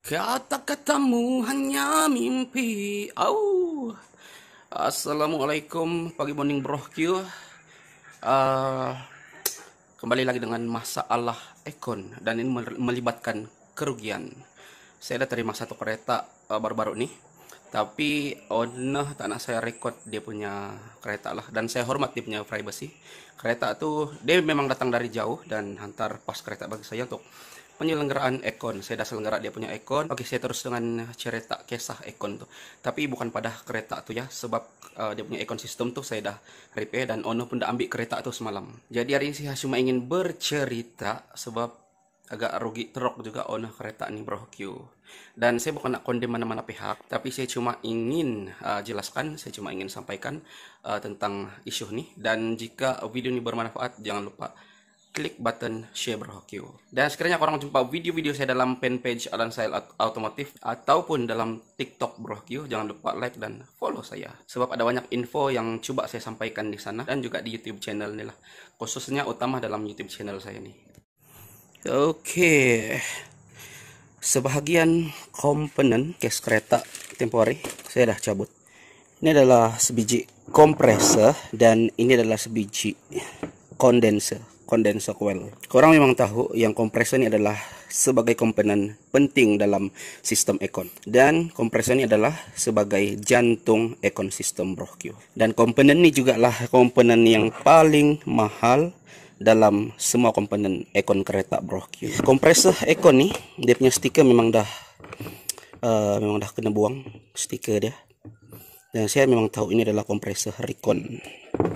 Kata-katamu hanya mimpi. Assalamualaikum, pagi morning bro Q. Uh, Kembali lagi dengan masalah ekon dan ini melibatkan kerugian. Saya ada terima satu kereta baru-baru nih. Tapi owner tak nak saya record dia punya kereta lah, dan saya hormat dia punya privacy. Kereta tuh dia memang datang dari jauh dan hantar pas kereta bagi saya untuk penyelenggaraan ekon. Saya dah selenggara dia punya ekon. Oke, saya terus dengan cerita kisah ekon tuh. Tapi bukan pada kereta tuh ya, sebab dia punya ekon sistem tuh saya dah repair dan owner pun dah ambil kereta tuh semalam. Jadi hari ini saya cuma ingin bercerita sebab agak rugi teruk juga owner kereta nih bro Q. Dan saya bukan nak kondem mana-mana pihak, tapi saya cuma ingin jelaskan, saya cuma ingin sampaikan tentang isu nih. Dan jika video ini bermanfaat, jangan lupa klik button share bro Q. Dan sekiranya korang jumpa video-video saya dalam fanpage Alan Sail Automotive ataupun dalam TikTok bro Q, jangan lupa like dan follow saya. Sebab ada banyak info yang coba saya sampaikan di sana dan juga di YouTube channel nih lah. Khususnya utama dalam YouTube channel saya nih. Oke, sebahagian komponen case kereta temporary saya dah cabut. Ini adalah sebiji kompresor dan ini adalah sebiji condenser coil. Korang memang tahu yang kompresor ini adalah sebagai komponen penting dalam sistem ekon, dan kompresor ini adalah sebagai jantung ekon sistem bro Q. Dan komponen ini juga lah komponen yang paling mahal dalam semua komponen ekon kereta bro Q. Kompresor ekon nih, dia punya stiker memang dah kena buang stiker dia. Dan saya memang tahu ini adalah kompresor Recon.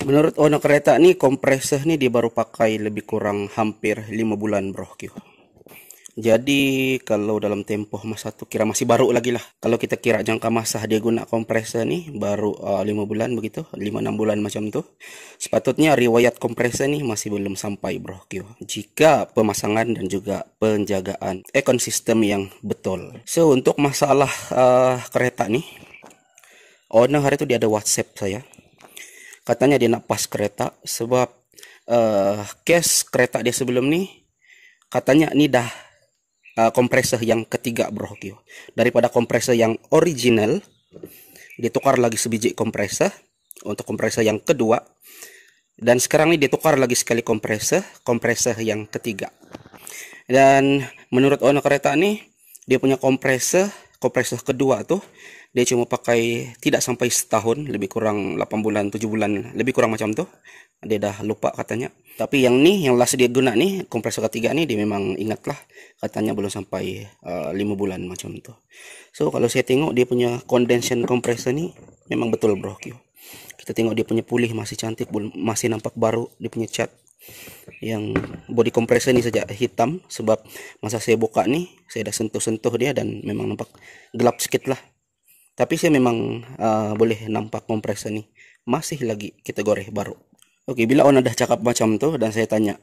Menurut owner kereta nih, kompresor nih dia baru pakai lebih kurang hampir 5 bulan bro Q. Jadi kalau dalam tempoh masa tuh kira masih baru lagi lah. Kalau kita kira jangka masa dia guna kompresor nih baru 5 bulan begitu, 5-6 bulan macam tuh. Sepatutnya riwayat kompresor nih masih belum sampai bro Q. Jika pemasangan dan juga penjagaan ekosistem yang betul. So untuk masalah kereta nih, owner hari itu dia ada WhatsApp saya. Katanya dia nak pas kereta sebab case kereta dia sebelum nih katanya ini dah kompresor yang ketiga bro Q. Daripada kompresor yang original ditukar lagi sebiji kompresor untuk kompresor yang kedua, dan sekarang ini ditukar lagi sekali kompresor yang ketiga. Dan menurut owner kereta nih, dia punya kompresor kedua tuh dia cuma pakai tidak sampai setahun, lebih kurang 8 bulan 7 bulan lebih kurang macam tuh, dia dah lupa katanya. Tapi yang nih yang last dia guna nih kompresor ketiga nih dia memang ingat lah, katanya belum sampai 5 bulan macam tuh. So kalau saya tengok dia punya condensation kompresor nih memang betul bro Q. Kita tengok dia punya pulih masih cantik, masih nampak baru. Dia punya cat yang body kompresor ini saja hitam, sebab masa saya buka nih saya dah sentuh-sentuh dia dan memang nampak gelap sedikit lah. Tapi saya memang boleh nampak kompresor nih masih lagi kategori baru. Oke, bila owner dah cakap macam tuh dan saya tanya,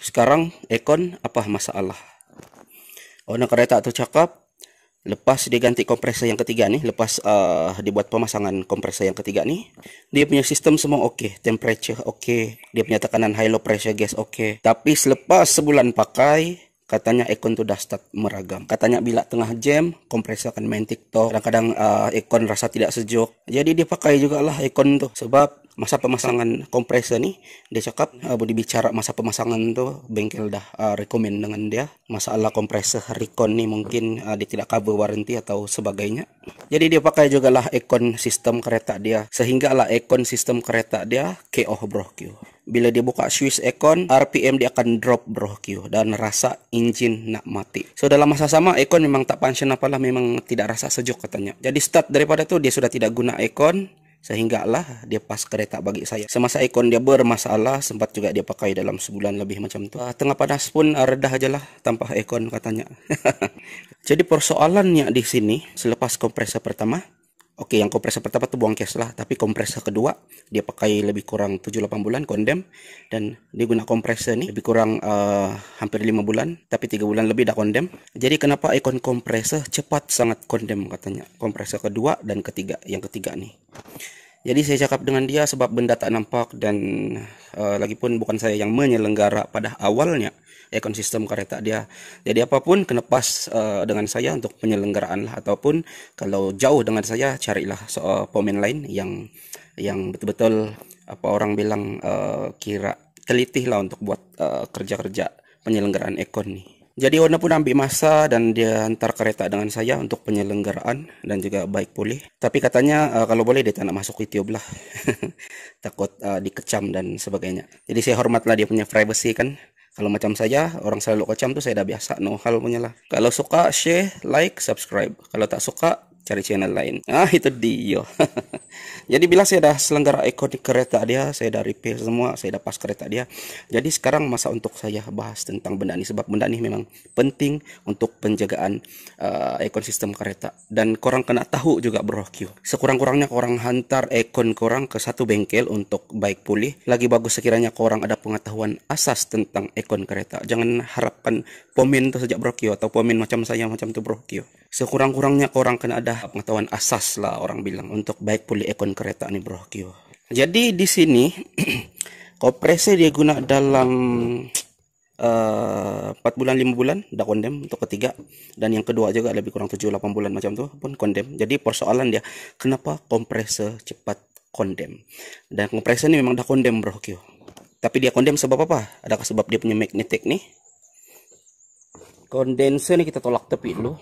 sekarang ekon apa masalah? Owner kereta tuh cakap, lepas dia ganti kompresor yang ketiga nih, lepas dibuat pemasangan kompresor yang ketiga nih, dia punya sistem semua oke, temperature oke, dia punya tekanan high low pressure gas oke. Tapi selepas sebulan pakai, katanya ekon tuh dah start meragam. Katanya bila tengah jam kompresor akan main TikTok, kadang-kadang ekon rasa tidak sejuk. Jadi dia pakai juga lah ekon tuh, sebab masa pemasangan kompresor nih dia cakap boleh bicara masa pemasangan tuh bengkel dah rekomend dengan dia masalah kompresor Recon nih mungkin dia tidak cover warranty atau sebagainya. Jadi dia pakai juga lah ekon sistem kereta dia, sehingga lah ekon sistem kereta dia KO bro Q. Bila dia buka switch ekon, RPM dia akan drop bro Q dan rasa engine nak mati. So dalam masa sama ekon memang tak function apalah, memang tidak rasa sejuk katanya. Jadi start daripada tu dia sudah tidak guna ekon, sehingga lah dia pas kereta bagi saya. Semasa ekon dia bermasalah, sempat juga dia pakai dalam sebulan lebih macam tu. Tengah panas pun redah aja lah tanpa ekon katanya. Jadi persoalannya di sini selepas kompresor pertama, oke, yang kompresor pertama tuh buang case lah, tapi kompresor kedua dia pakai lebih kurang 7-8 bulan kondem, dan dia guna kompresor nih lebih kurang hampir 5 bulan, tapi 3 bulan lebih dah kondem. Jadi kenapa ekon kompresor cepat sangat kondem katanya, kompresor kedua dan ketiga, yang ketiga nih. Jadi saya cakap dengan dia sebab benda tak nampak, dan lagipun bukan saya yang menyelenggara pada awalnya ekosistem kereta dia. Jadi apapun kena pas dengan saya untuk penyelenggaraan lah, ataupun kalau jauh dengan saya carilah pemain lain yang betul-betul apa orang bilang kira teliti lah untuk buat kerja-kerja penyelenggaraan ekon nih. Jadi owner pun ambil masa dan dia antar kereta dengan saya untuk penyelenggaraan dan juga baik pulih. Tapi katanya kalau boleh dia tak nak masuk YouTube lah. Takut dikecam dan sebagainya. Jadi saya hormatlah dia punya privacy kan. Kalau macam saya, orang selalu kecam tuh saya dah biasa, no hal punya lah. Kalau suka, share, like, subscribe. Kalau tak suka, cari channel lain. Itu dia. Jadi bila saya dah selenggara ekon kereta dia, saya dah repair semua, saya dah pas kereta dia. Jadi sekarang masa untuk saya bahas tentang benda ini, sebab benda ini memang penting untuk penjagaan ekosistem kereta. Dan korang kena tahu juga bro Q. Sekurang-kurangnya korang hantar ekon korang ke satu bengkel untuk baik pulih. Lagi bagus sekiranya korang ada pengetahuan asas tentang ekon kereta. Jangan harapkan pomin tu sejak bro Q, atau pomin macam saya macam tu bro Q. Sekurang-kurangnya korang kena ada pengetahuan asas lah orang bilang untuk baik pulih ekon kereta nih bro Q. Jadi di sini kompresor dia guna dalam 4 bulan 5 bulan dah kondem untuk ketiga, dan yang kedua juga lebih kurang 7-8 bulan macam tu pun kondem. Jadi persoalan dia kenapa kompresor cepat kondem, dan kompresor ni memang dah kondem bro Q. Tapi dia kondem sebab apa? Adakah sebab dia punya magnetik nih? Kondenser ni kita tolak tepi dulu.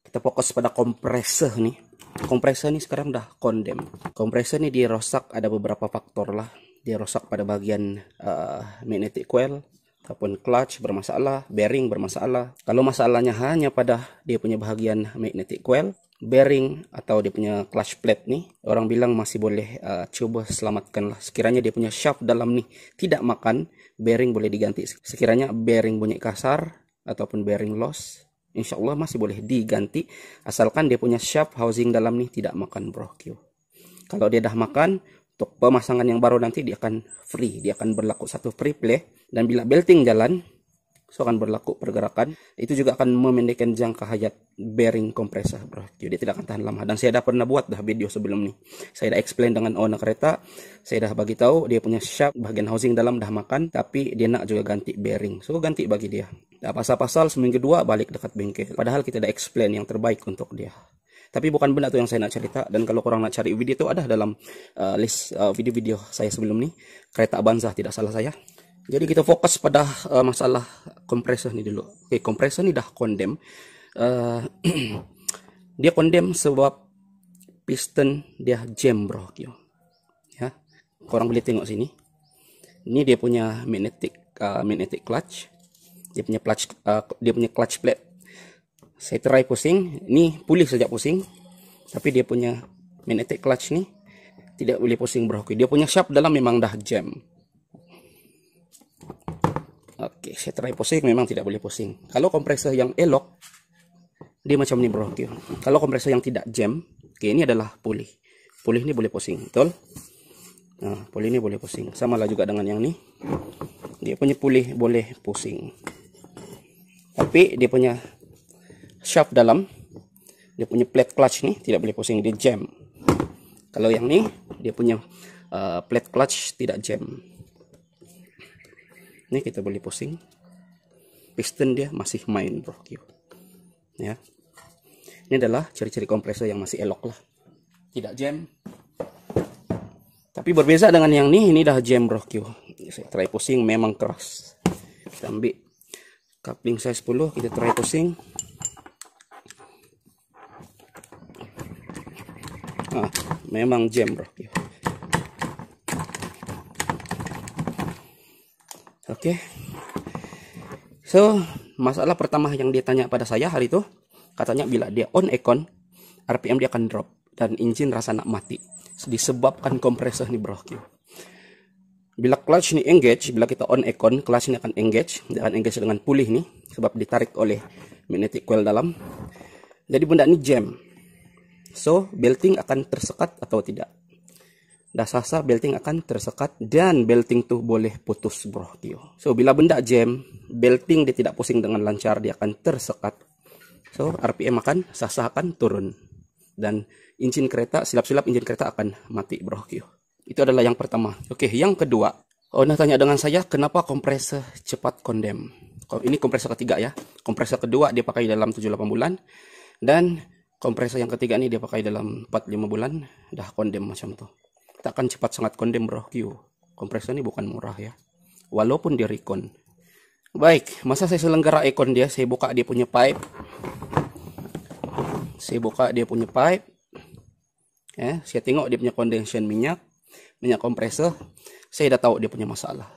Kita fokus pada kompresor nih. Kompresor ini sekarang dah kondem. Kompresor ini dia rosak, ada beberapa faktor lah. Dia rosak pada bagian magnetic coil ataupun clutch bermasalah, bearing bermasalah. Kalau masalahnya hanya pada dia punya bagian magnetic coil, bearing atau dia punya clutch plate nih, orang bilang masih boleh coba selamatkan lah. Sekiranya dia punya shaft dalam nih tidak makan, bearing boleh diganti. Sekiranya bearing bunyi kasar ataupun bearing loss, insya Allah masih boleh diganti, asalkan dia punya shaft housing dalam nih tidak makan bro Q. Kalau dia dah makan, untuk pemasangan yang baru nanti dia akan free, dia akan berlaku satu free play, dan bila belting jalan, so akan berlaku pergerakan. Itu juga akan memendekkan jangka hayat bearing kompresor bro Q. Dia tidak akan tahan lama, dan saya dah pernah buat dah video sebelum nih. Saya dah explain dengan owner kereta, saya dah bagi tahu dia punya shaft bagian housing dalam dah makan, tapi dia nak juga ganti bearing, so ganti bagi dia. Dah pasal-pasal seminggu 2 balik dekat bengkel. Padahal kita dah explain yang terbaik untuk dia. Tapi bukan benda tu yang saya nak cerita, dan kalau korang nak cari video tu ada dalam list video-video saya sebelum ni. Kereta Avanza tidak salah saya. Jadi kita fokus pada masalah kompresor ni dulu. Oke, kompresor ni dah kondem. Dia kondem sebab piston dia jam bro Q. Ya, korang boleh tengok sini. Ini dia punya magnetic clutch. Dia punya clutch plate. Saya try pusing, ini pulih sejak pusing, tapi dia punya magnetic clutch nih tidak boleh pusing bro. Dia punya shaft dalam memang dah jam. Oke, saya try pusing, memang tidak boleh pusing. Kalau kompresor yang elok, dia macam ni bro. Kalau kompresor yang tidak jam, oke, ini adalah pulih. Pulih ini boleh pusing, betul? Nah, pulih ini boleh pusing. Sama lah juga dengan yang ni. Dia punya pulih boleh pusing. Tapi dia punya shaft dalam, dia punya plate clutch nih tidak boleh pusing, dia jam. Kalau yang ni dia punya plate clutch tidak jam. Ini kita boleh pusing, piston dia masih main bro Q. Ya, ini adalah ciri-ciri kompresor yang masih elok lah, tidak jam. Tapi berbeza dengan yang ini dah jam bro Q. Saya try pusing, memang keras. Kita ambil coupling size 10, kita try pusing. Memang jam bro. Oke. So, masalah pertama yang dia tanya pada saya hari itu, katanya bila dia on ekon, RPM dia akan drop dan engine rasa nak mati. Disebabkan kompresor nih bro. Bila clutch ini engage, bila kita on ekon, clutch ini akan engage, dia akan engage dengan pulih nih, sebab ditarik oleh magnetic coil dalam. Jadi benda ini jam. So, belting akan tersekat atau tidak? Dah sasa belting akan tersekat, dan belting tuh boleh putus bro. So, bila benda jam, belting dia tidak pusing dengan lancar, dia akan tersekat. So, RPM akan sasa akan turun. dan injin kereta, silap-silap injin kereta akan mati bro. Itu adalah yang pertama. Oke, yang kedua, Ona tanya dengan saya kenapa kompresor cepat kondem. Ini kompresor ketiga ya. Kompresor kedua dia pakai dalam 7-8 bulan, dan kompresor yang ketiga ini dia pakai dalam 4-5 bulan dah kondem macam tuh. Takkan cepat sangat kondem bro. Kompresor ini bukan murah ya, walaupun dia recon. Baik, masa saya selenggara ekon dia, saya buka dia punya pipe. Ya, saya tengok dia punya condensation minyak kompresor. Saya dah tahu dia punya masalah.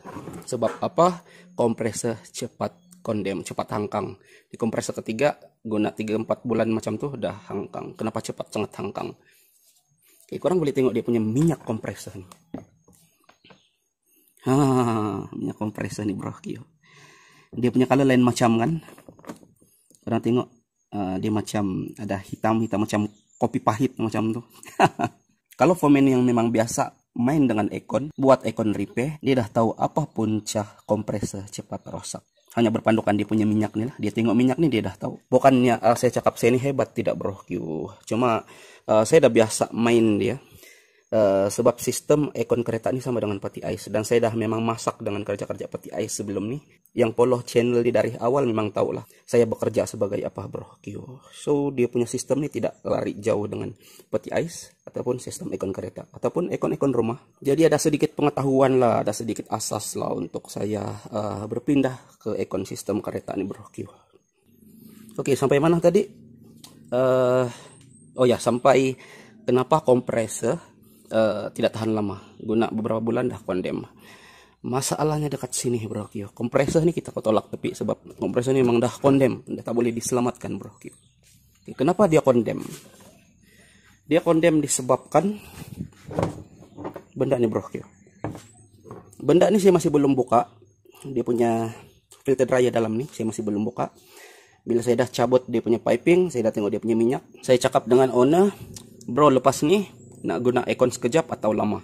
Sebab apa? Kompresor cepat kondem, cepat hangkang. Di kompresor ketiga guna 3-4 bulan macam tuh udah hangkang. Kenapa cepat sangat hangkang? Oke, korang boleh tengok dia punya minyak kompresor nih. Minyak kompresor nih bro. Dia punya color lain macam kan. Korang tengok dia macam ada hitam macam kopi pahit macam tuh. Kalau foreman yang memang biasa main dengan ekon, buat ekon repair, dia dah tahu apa puncak kompresor cepat rosak. Hanya berpandukan dia punya minyak nih lah. Dia tengok minyak nih dia dah tahu. Bukannya saya cakap saya ini hebat, tidak bro. Cuma saya dah biasa main dia. Sebab sistem ekon kereta ini sama dengan peti ais, dan saya dah memang masak dengan kerja-kerja peti ais sebelum nih. Yang poloh channel di dari awal memang tahu lah saya bekerja sebagai apa bro. So dia punya sistem ini tidak lari jauh dengan peti ais ataupun sistem ekon kereta ataupun ekon-ekon rumah. Jadi ada sedikit pengetahuan lah, ada sedikit asas lah untuk saya berpindah ke ekon sistem kereta ini bro. Oke, sampai mana tadi? Oh ya, sampai kenapa kompresor tidak tahan lama, guna beberapa bulan dah kondem. Masalahnya dekat sini bro. Kompresor ini kita tolak tepi sebab kompresor ini memang dah kondem, dah tak boleh diselamatkan bro. Kenapa dia kondem? Dia kondem disebabkan benda ini bro. Benda ini saya masih belum buka. Dia punya filter dryer dalam nih, saya masih belum buka. Bila saya dah cabut dia punya piping, saya dah tengok dia punya minyak. Saya cakap dengan owner, bro lepas nih nak guna ekon sekejap atau lama.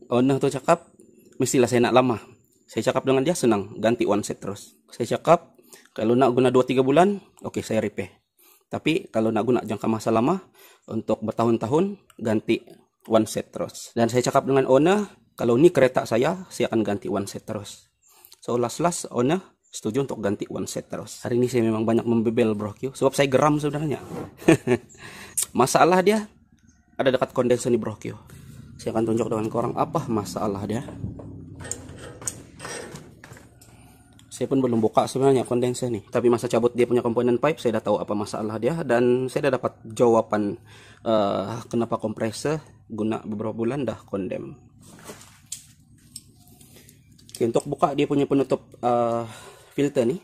Owner tu cakap mestilah saya nak lama. Saya cakap dengan dia senang, ganti one set terus. Saya cakap kalau nak guna 2-3 bulan, oke saya repair. Tapi kalau nak guna jangka masa lama untuk bertahun-tahun, ganti one set terus. Dan saya cakap dengan owner, kalau ni kereta saya akan ganti one set terus. So last owner setuju untuk ganti one set terus. Hari ini saya memang banyak membebel bro, sebab saya geram sebenarnya. Masalah dia ada dekat kondensor nih bro. Saya akan tunjuk dengan korang apa masalah dia. Saya pun belum buka sebenarnya kondensor nih, tapi masa cabut dia punya komponen pipe saya dah tahu apa masalah dia, dan saya dah dapat jawaban kenapa kompresor guna beberapa bulan dah kondem. Oke, untuk buka dia punya penutup filter nih,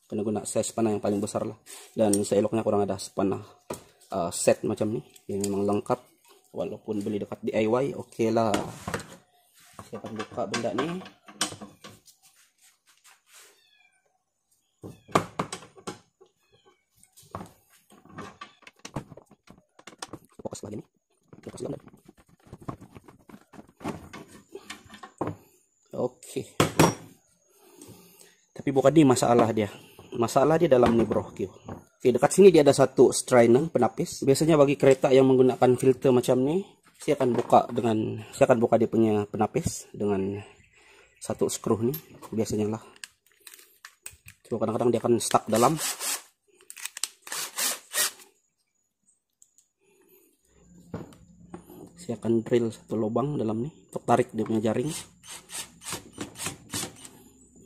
kena guna saya spanner yang paling besar lah, dan seeloknya kurang ada spanner set macam nih yang memang lengkap, walaupun beli dekat DIY oke lah. Saya akan buka benda nih. Fokus lagi nih, fokus lagi. Oke, tapi bukan ini masalah dia. Masalah dia dalam nih bro. Oke, dekat sini dia ada satu strainer penapis. Biasanya bagi kereta yang menggunakan filter macam ini, saya akan buka dia punya penapis dengan satu skruh nih biasanya lah. Cuma kadang-kadang dia akan stuck dalam. Saya akan drill satu lubang dalam nih untuk tarik dia punya jaring.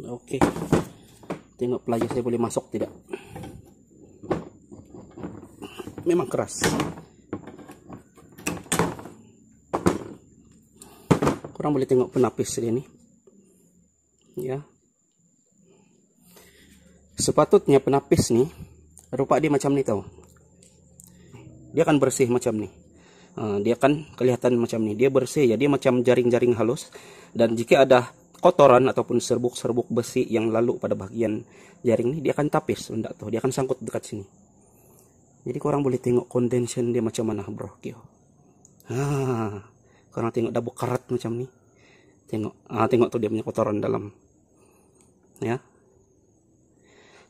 Oke, tengok pelajar saya boleh masuk tidak. Memang keras. Kurang boleh tengok penapis ini ya. Sepatutnya penapis nih rupa dia macam nih tau. Dia akan bersih macam nih. Dia akan kelihatan macam nih. Dia bersih ya, dia macam jaring-jaring halus. Dan jika ada kotoran ataupun serbuk-serbuk besi yang lalu pada bagian jaring ini, dia akan tapis benda tuh. Dia akan sangkut dekat sini. Jadi korang boleh tengok condensation dia macam mana bro. Korang tengok dah karat macam ni. Tengok tuh dia punya kotoran dalam. Ya.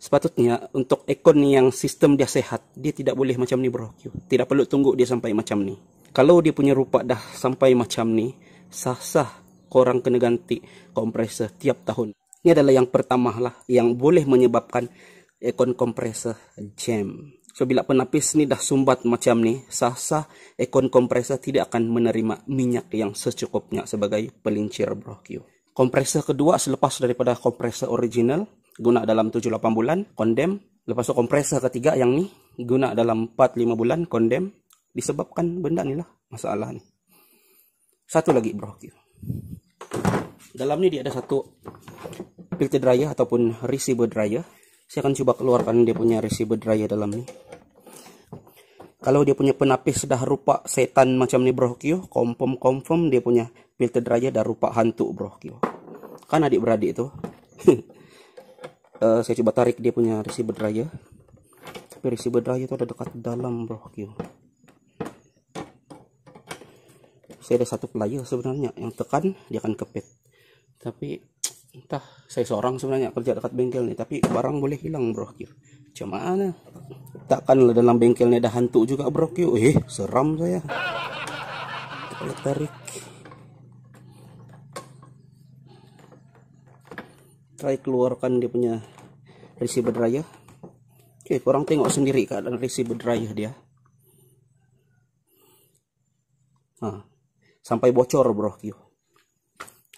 Sepatutnya untuk ekon yang sistem dia sehat, dia tidak boleh macam ni bro. Tidak perlu tunggu dia sampai macam ni. Kalau dia punya rupa dah sampai macam ni, sah-sah korang kena ganti kompresor tiap tahun. Ini adalah yang pertama lah yang boleh menyebabkan ekon kompresor jam. So bila penapis ni dah sumbat macam ni, sah-sah ekon kompresor tidak akan menerima minyak yang secukupnya sebagai pelincir bro. Kompresor kedua selepas daripada kompresor original, guna dalam 7-8 bulan, kondem. Lepas tu kompresor ketiga yang ni, guna dalam 4-5 bulan, kondem. Disebabkan benda ni lah, masalah ni. Satu lagi bro. Dalam ni dia ada satu filter dryer ataupun receiver dryer. Saya akan coba keluarkan dia punya receiver dryer dalam ni. Kalau dia punya penapis dah rupa setan macam ni bro, confirm dia punya filter dryer dah rupa hantu bro. Kan adik-beradik tu. Saya coba tarik dia punya receiver dryer. Tapi receiver dryer tu ada dekat dalam bro. Saya ada satu player sebenarnya yang tekan dia akan kepit. Tapi entah, saya seorang sebenarnya kerja dekat bengkel ni, tapi barang boleh hilang bro. Macam mana? Takkanlah dalam bengkel ni ada hantu juga bro. Seram saya. Kita tarik. Try keluarkan dia punya receiver dryer. Oke, korang tengok sendiri keadaan receiver dryer dia. Sampai bocor bro.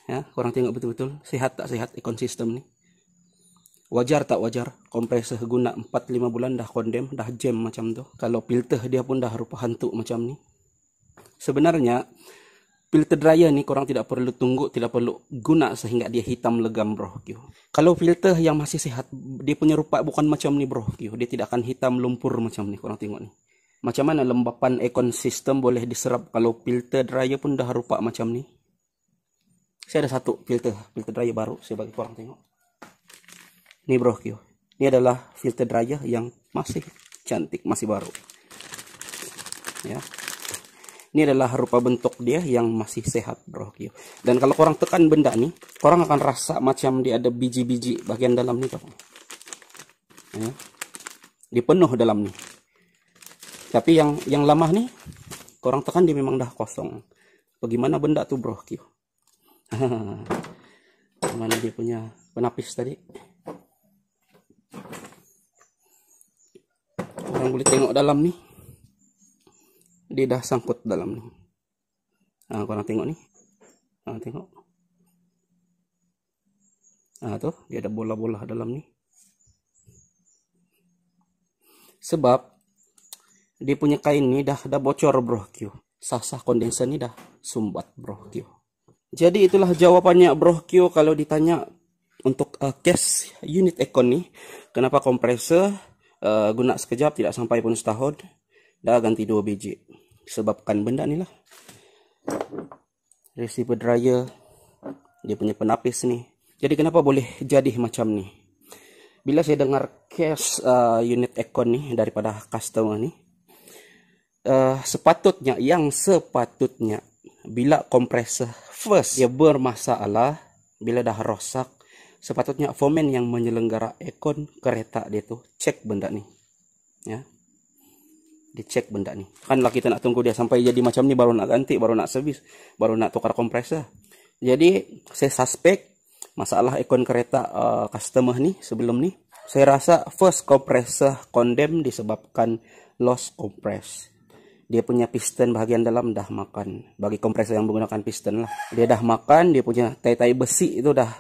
Ya, korang tengok betul-betul sehat tak sehat ekon sistem ni. Wajar tak wajar kompresor guna 4-5 bulan dah kondem, dah jam macam tu. Kalau filter dia pun dah rupa hantu macam ni. Sebenarnya filter dryer ni korang tidak perlu tunggu, tidak perlu guna sehingga dia hitam legam bro. Kalau filter yang masih sehat, dia punya rupa bukan macam ni bro. Dia tidak akan hitam lumpur macam ni. Korang tengok ni. Macam mana lembapan ekon sistem boleh diserap kalau filter dryer pun dah rupa macam ni. Saya ada satu filter dryer baru, saya bagi korang tengok. Ni bro. Ini adalah filter dryer yang masih cantik, masih baru. Ya. Ini adalah rupa bentuk dia yang masih sehat bro. Dan kalau korang tekan benda ni, korang akan rasa macam dia ada biji-biji bagian dalam ni. Ya. Dia penuh dalam ni. Tapi yang lama ni, korang tekan dia memang dah kosong. Bagaimana benda tu bro? Mana dia punya penapis tadi? Korang boleh tengok dalam ni. Dia dah sangkut dalam ni. Korang tengok ni. Tengok. Tu dia ada bola-bola dalam ni. Sebab dia punya kain ni dah bocor bro. Sah-sah kondenser ni dah sumbat bro. Jadi itulah jawabannya bro. Kalau ditanya untuk case unit ekon ni, kenapa kompresor guna sekejap tidak sampai pun setahun, dah ganti 2 biji. Sebabkan benda ni lah. Receiver dryer, dia punya penapis ni. Jadi kenapa boleh jadi macam ni? Bila saya dengar case unit ekon ni daripada customer ni, sepatutnya bila kompresor first dia bermasalah, bila dah rosak, sepatutnya foreman yang menyelenggara ekon kereta dia tu cek benda ni. Ya. Dicek benda ni. Kan lah kita nak tunggu dia sampai jadi macam ni baru nak ganti, baru nak servis, baru nak tukar kompresor. Jadi saya suspek masalah ekon kereta customer ni sebelum ni. Saya rasa first kompresor kondem disebabkan loss compress. Dia punya piston bahagian dalam dah makan. Bagi kompresor yang menggunakan piston lah. Dia dah makan, dia punya tai-tai besi itu dah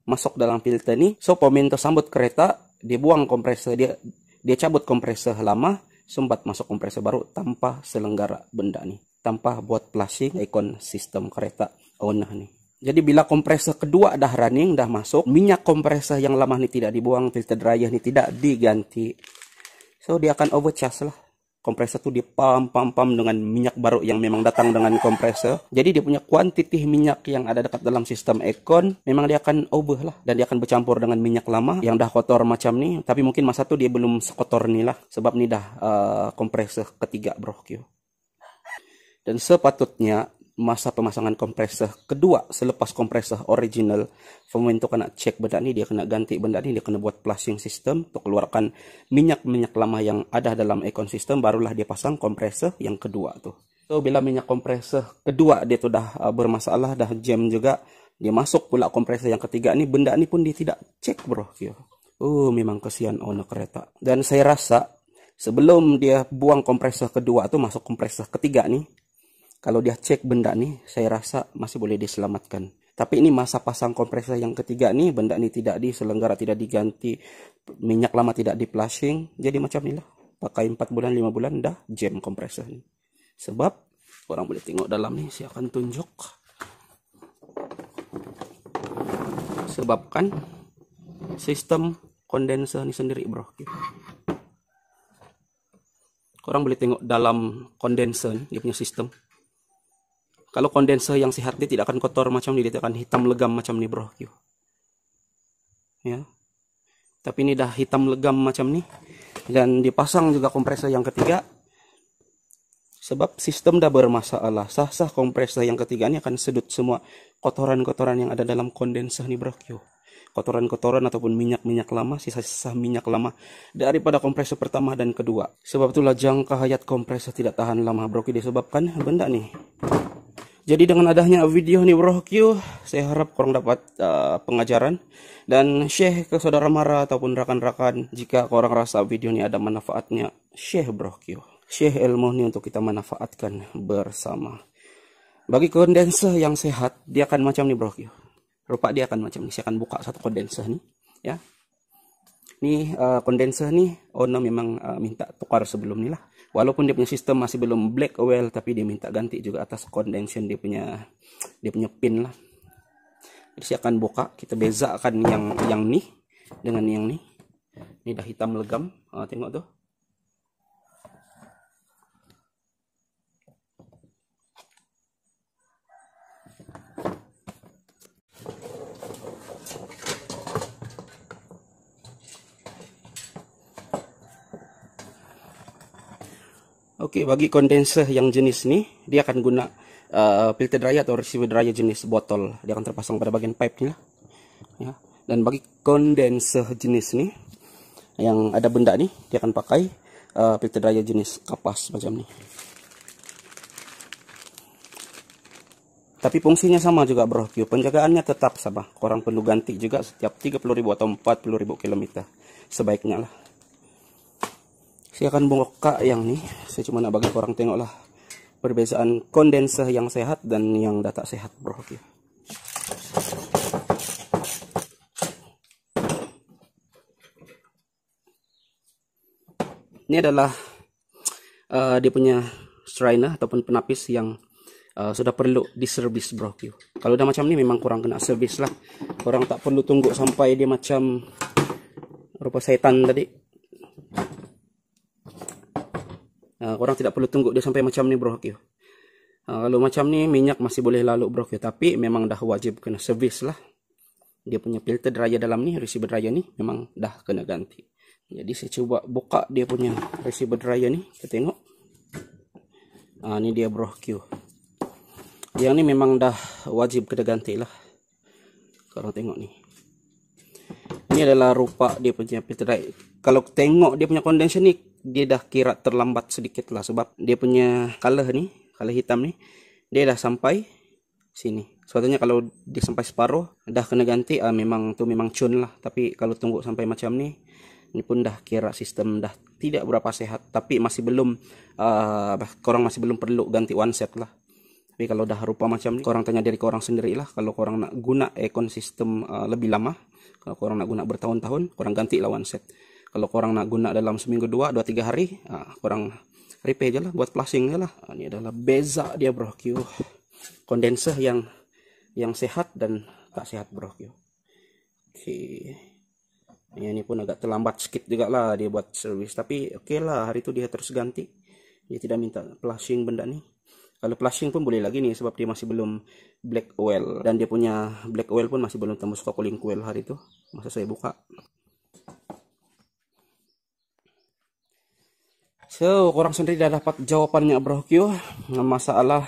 masuk dalam filter ni. So pemintu sambut kereta, dia buang kompresor, dia cabut kompresor lama, sumbat masuk kompresor baru tanpa selenggara benda ni. Tanpa buat flushing ekon sistem kereta owner ni. Jadi bila kompresor kedua dah running, dah masuk, minyak kompresor yang lama ni tidak dibuang, filter dryer ni tidak diganti. So dia akan overcharge lah. Kompresor tu dia pump dengan minyak baru yang memang datang dengan kompresor. Jadi dia punya kuantiti minyak yang ada dekat dalam sistem ekon memang dia akan over lah, dan dia akan bercampur dengan minyak lama yang dah kotor macam ni. Tapi mungkin masa tu dia belum sekotor ni lah, sebab ni dah kompresor ketiga bro. Dan sepatutnya masa pemasangan kompresor kedua selepas kompresor original, Firmware itu kena cek benda ni, dia kena ganti benda ni, dia kena buat flushing system untuk keluarkan minyak-minyak lama yang ada dalam aircon system, barulah dia pasang kompresor yang kedua tuh. So bila minyak kompresor kedua dia tuh dah bermasalah, dah jam juga, dia masuk pula kompresor yang ketiga ni, benda ni pun dia tidak cek bro. Memang kesian owner kereta. Dan saya rasa sebelum dia buang kompresor kedua tuh masuk kompresor ketiga nih, kalau dia cek benda nih, saya rasa masih boleh diselamatkan. Tapi ini masa pasang kompresor yang ketiga nih, benda ini tidak diselenggara, tidak diganti, minyak lama tidak di flushing, jadi macam inilah. Pakai 4 bulan 5 bulan dah jam kompresor nih. Sebab orang boleh tengok dalam nih, saya akan tunjuk. Sebabkan sistem kondenser ini sendiri bro. Orang boleh tengok dalam kondenser dia punya sistem. Kalau kondenser yang sehat dia tidak akan kotor macam ni, dia akan hitam legam macam ni bro. Ya. Tapi ini dah hitam legam macam ni, dan dipasang juga kompresor yang ketiga. Sebab sistem dah bermasalah. Sah-sah kompresor yang ketiga ini akan sedut semua kotoran-kotoran yang ada dalam kondenser ni bro. Kotoran-kotoran ataupun minyak-minyak lama, sisa-sisa minyak lama daripada kompresor pertama dan kedua. Sebab itulah jangka hayat kompresor tidak tahan lama bro, disebabkan benda nih. Jadi dengan adanya video nih bro, saya harap korang dapat pengajaran dan share ke saudara mara ataupun rakan-rakan. Jika korang rasa video ini ada manfaatnya, share bro, share ilmu ini untuk kita manfaatkan bersama. Bagi kondenser yang sehat, dia akan macam nih bro, rupa dia akan macam ni. Saya akan buka satu kondenser nih, ya. Ini kondenser nih owner memang minta tukar sebelum ni lah. Walaupun dia punya sistem masih belum black oil, tapi dia minta ganti juga atas condenser dia punya pin lah. Jadi saya akan buka, kita bezakan yang nih dengan yang nih. Ini dah hitam legam, tengok tuh. Oke, bagi kondenser yang jenis ini, dia akan guna filter dryer atau receiver dryer jenis botol. Dia akan terpasang pada bagian pipe-nya. Ya. Dan bagi kondenser jenis ini, yang ada benda nih, dia akan pakai filter dryer jenis kapas macam ini. Tapi fungsinya sama juga bro, penjagaannya tetap sama. Korang perlu ganti juga setiap 30.000 atau 40.000 km. Sebaiknya lah. Saya akan buka yang nih. Saya cuma nak bagi korang tengok lah perbezaan kondenser yang sehat dan yang tak sehat bro. Ini adalah dia punya strainer ataupun penapis yang sudah perlu diservis bro. Kalau udah macam ni memang kurang kena servis lah. Korang tak perlu tunggu sampai dia macam rupa setan tadi. Korang tidak perlu tunggu dia sampai macam ni bro. Kalau macam ni minyak masih boleh lalu bro, tapi memang dah wajib kena servis lah. Dia punya filter dryer dalam ni, receiver dryer ni memang dah kena ganti. Jadi saya coba buka dia punya receiver dryer ni, kita tengok. Ni dia bro. Yang ni memang dah wajib kena ganti lah. Korang tengok ni. Ini adalah rupa dia punya filter dryer. Kalau tengok dia punya kondenser ni, dia dah kira terlambat sedikit lah, sebab dia punya color ni, color hitam ni, dia dah sampai sini. Sebetulnya kalau dia sampai separuh dah kena ganti, memang cun lah. Tapi kalau tunggu sampai macam ni pun dah kira sistem dah tidak berapa sehat. Tapi masih belum, korang masih belum perlu ganti one set lah. Tapi kalau dah rupa macam ni, korang tanya diri korang sendiri lah. Kalau korang nak guna aircon sistem lebih lama, kalau korang nak guna bertahun-tahun, korang ganti lah one set. Kalau korang nak guna dalam seminggu 2-3 hari, korang repair je lah, buat flushing je lah. Ini adalah beza dia bro. Kondenser yang sehat dan tak sehat bro. Oke. Ini pun agak terlambat sedikit juga lah dia buat service. Tapi oke lah, hari itu dia terus ganti. Dia tidak minta flushing benda ni. Kalau flushing pun boleh lagi nih, sebab dia masih belum black oil. Dan dia punya black oil pun masih belum tembus ke cooling coil hari itu. Masa saya buka. So, korang sendiri dah dapat jawabannya bro. Masalah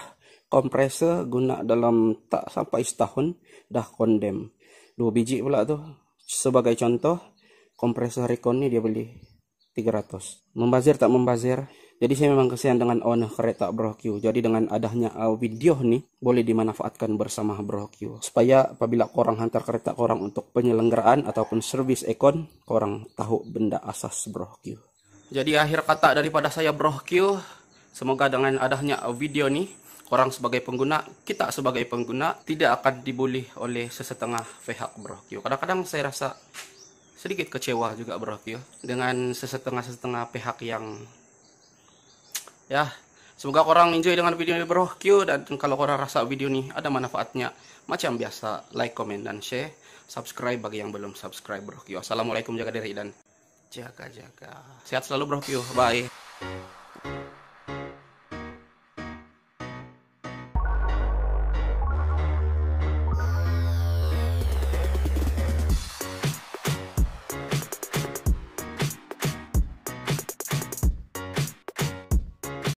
Kompresor guna dalam tak sampai setahun dah kondem. 2 biji pula tuh. Sebagai contoh, kompresor Recon ni dia beli 300. Membazir tak membazir? Jadi saya memang kasihan dengan owner kereta Bro Q. Jadi dengan adanya video nih boleh dimanfaatkan bersama Bro Q. Supaya apabila korang hantar kereta korang untuk penyelenggaraan ataupun servis ekon, korang tahu benda asas Bro Q. Jadi akhir kata daripada saya Bro Q, semoga dengan adanya video nih, korang sebagai pengguna, kita sebagai pengguna tidak akan dibully oleh sesetengah pihak Bro Q. Kadang-kadang saya rasa sedikit kecewa juga Bro Q dengan sesetengah pihak yang ya. Semoga korang enjoy dengan video ini Bro Q, dan kalau korang rasa video ini ada manfaatnya, macam biasa like, comment, dan share. Subscribe bagi yang belum subscribe Bro Q. Assalamualaikum, jaga diri dan jaga-jaga. Sehat selalu Bro Q. Bye.